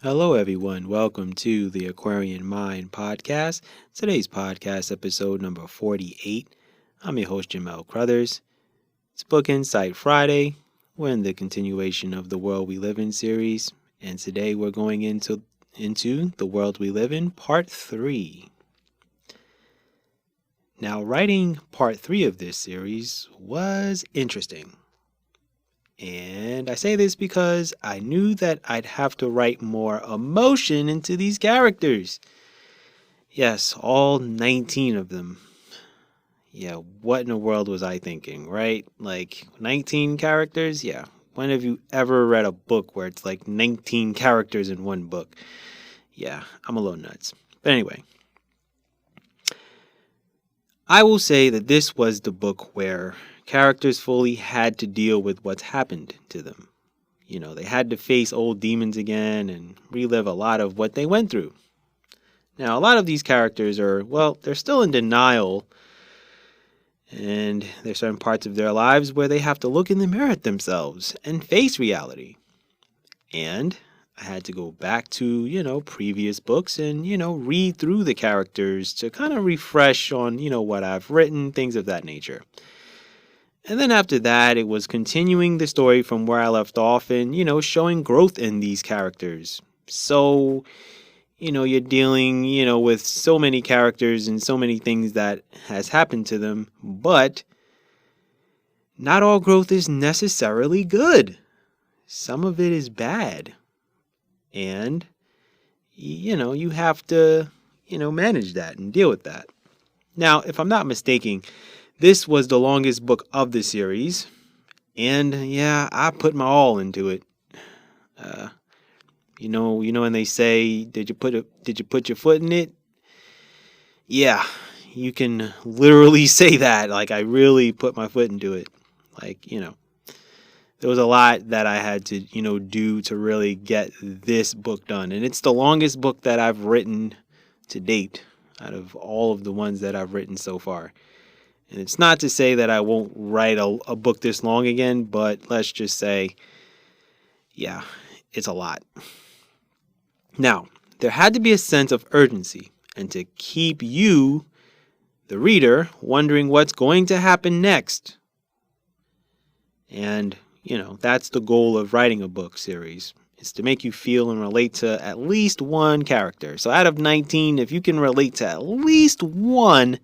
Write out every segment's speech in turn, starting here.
Hello, everyone. Welcome to the Aquarian Mind podcast. Today's podcast, episode number 48. I'm your host, Jamel Crothers. It's Book Insight Friday. We're in the continuation of the World We Live In series, and today we're going into The World We Live In, Part 3. Now, writing Part 3 of this series was interesting. And I say this because I knew that I'd have to write more emotion into these characters. Yes, all 19 of them. Yeah, what in the world was I thinking, right? Like 19 characters? Yeah. When have you ever read a book where it's like 19 characters in one book? Yeah, I'm a little nuts. But anyway, I will say that this was the book where characters fully had to deal with what's happened to them. You know, they had to face old demons again and relive a lot of what they went through. Now, a lot of these characters are, well, they're still in denial, and there's certain parts of their lives where they have to look in the mirror at themselves and face reality. And I had to go back to, previous books and, read through the characters to kind of refresh on, what I've written, things of that nature. And then after that, it was continuing the story from where I left off and, showing growth in these characters. So, you're dealing, with so many characters and so many things that has happened to them, but not all growth is necessarily good. Some of it is bad. And, you have to, manage that and deal with that. Now, if I'm not mistaken, this was the longest book of the series. And yeah, I put my all into it. Uh, when they say, did you put your foot in it? Yeah, you can literally say that. Like, I really put my foot into it. Like, there was a lot that I had to, do to really get this book done. And it's the longest book that I've written to date out of all of the ones that I've written so far. And it's not to say that I won't write a book this long again, but let's just say, yeah, it's a lot. Now, there had to be a sense of urgency and to keep you, the reader, wondering what's going to happen next. And, that's the goal of writing a book series. Is to make you feel and relate to at least one character. So out of 19, if you can relate to at least one,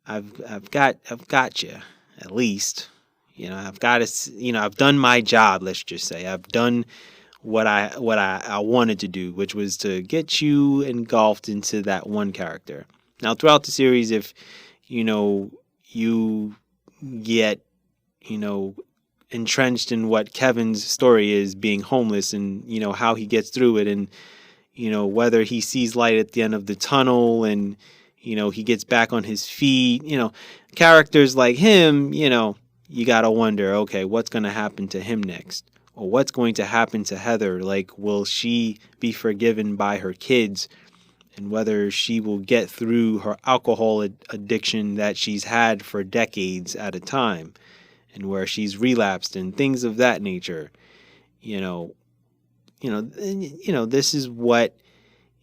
I've got you at least. I've got to, I've done my job, let's just say. I've done what I wanted to do, which was to get you engulfed into that one character. Now, throughout the series, if you get entrenched in what Kevin's story is, being homeless, and how he gets through it, and whether he sees light at the end of the tunnel, and he gets back on his feet. Characters like him, you gotta wonder, okay, what's gonna happen to him next? Or what's going to happen to Heather? Like, will she be forgiven by her kids? And whether she will get through her alcohol addiction that she's had for decades at a time, and where she's relapsed and things of that nature. This is what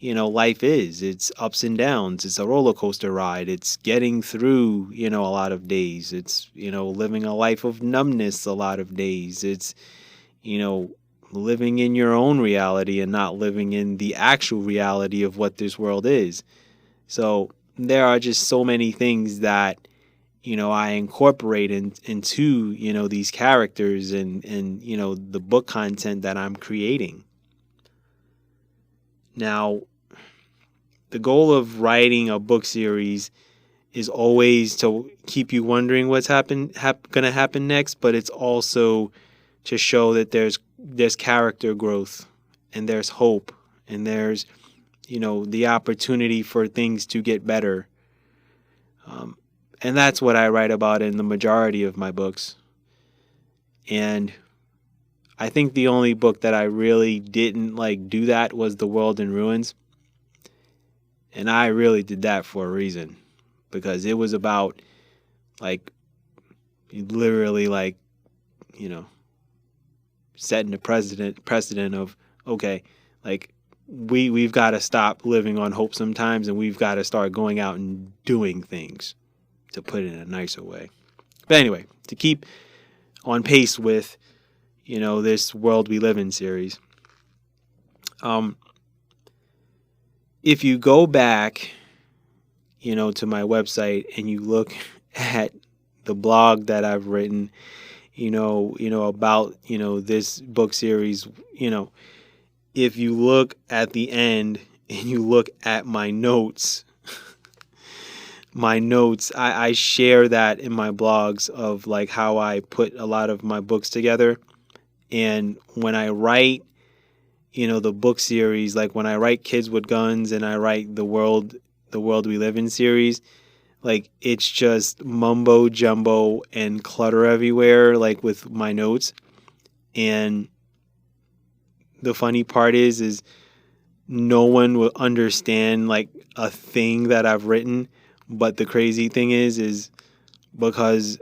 life is. It's ups and downs. It's a roller coaster ride. It's getting through a lot of days. It's living a life of numbness a lot of days. It's living in your own reality and not living in the actual reality of what this world is. So there are just so many things that, I incorporate into, these characters and, the book content that I'm creating. Now, the goal of writing a book series is always to keep you wondering what's going to happen next, but it's also to show that there's character growth and there's hope and there's the opportunity for things to get better. And that's what I write about in the majority of my books. And I think the only book that I really didn't do that was The World in Ruins. And I really did that for a reason, because it was about literally setting the precedent of, okay, Like we've got to stop living on hope sometimes, and we've got to start going out and doing things, to put it in a nicer way. But anyway, to keep on pace with, this World We Live In series. If you go back, to my website and you look at the blog that I've written, about, this book series, if you look at the end and you look at my notes, I share that in my blogs of like how I put a lot of my books together. And when I write, the book series, like when I write Kids with Guns and I write the World We Live In series, like it's just mumbo jumbo and clutter everywhere, like with my notes. And the funny part is no one will understand like a thing that I've written. But the crazy thing is because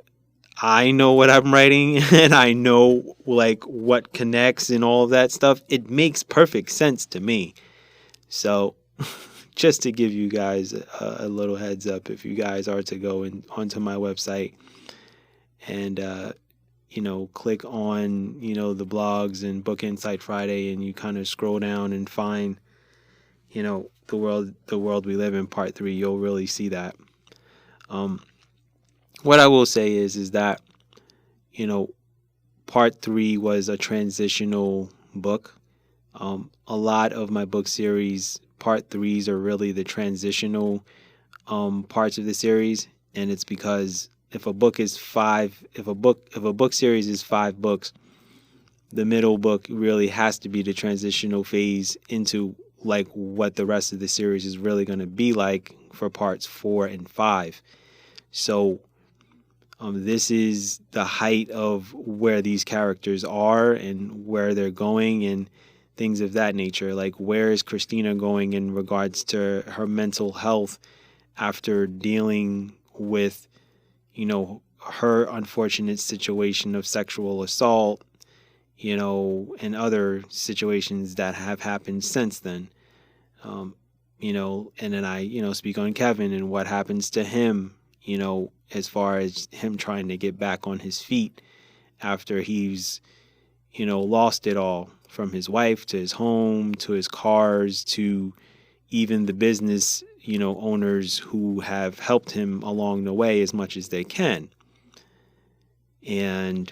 I know what I'm writing and I know like what connects and all of that stuff, it makes perfect sense to me. So just to give you guys a little heads up, if you guys are to go onto my website and, click on, the blogs and Book Insight Friday, and you kind of scroll down and find, the world we live in part 3, you'll really see that. What I will say is that, part 3 was a transitional book. A lot of my book series, part 3s are really the transitional parts of the series, and it's because if a book series is 5 books, the middle book really has to be the transitional phase into like what the rest of the series is really going to be like for parts 4 and 5. So this is the height of where these characters are and where they're going and things of that nature. Like, where is Christina going in regards to her mental health after dealing with, her unfortunate situation of sexual assault, and other situations that have happened since then. And then I, speak on Kevin and what happens to him, as far as him trying to get back on his feet after he's, lost it all, from his wife to his home to his cars to even the business, owners who have helped him along the way as much as they can. And,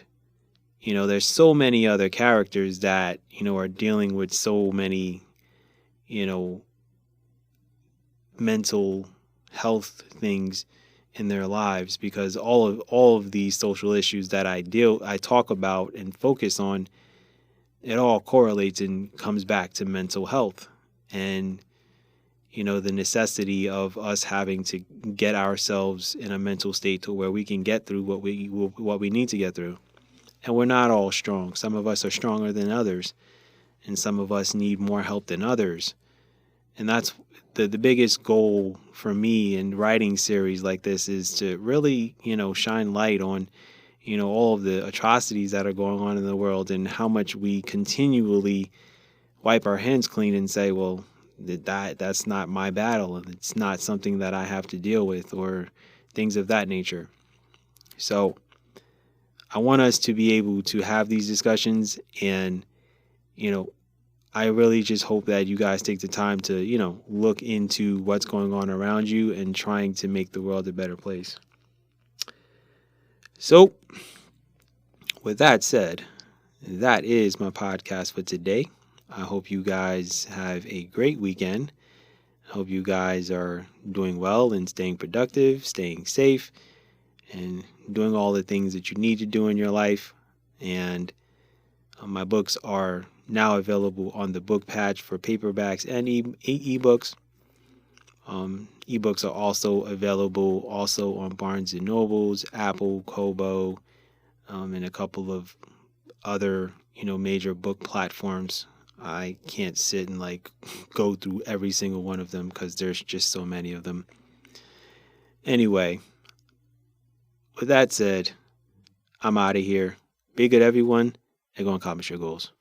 there's so many other characters that, are dealing with so many, mental health things in their lives, because all of these social issues that I talk about and focus on, it all correlates and comes back to mental health and, the necessity of us having to get ourselves in a mental state to where we can get through what we need to get through. And we're not all strong. Some of us are stronger than others, and some of us need more help than others. And that's the biggest goal for me in writing series like this, is to really, shine light on, all of the atrocities that are going on in the world and how much we continually wipe our hands clean and say, well, that's not my battle. It's not something that I have to deal with, or things of that nature. So I want us to be able to have these discussions, and, I really just hope that you guys take the time to, look into what's going on around you and trying to make the world a better place. So, with that said, that is my podcast for today. I hope you guys have a great weekend. I hope you guys are doing well and staying productive, staying safe, and doing all the things that you need to do in your life. And my books are now available on the book patch for paperbacks and ebooks. Ebooks are also available on Barnes & Nobles, Apple, Kobo, and a couple of other, major book platforms. I can't sit and go through every single one of them because there's just so many of them. Anyway, with that said, I'm out of here. Be good, everyone, and go and accomplish your goals.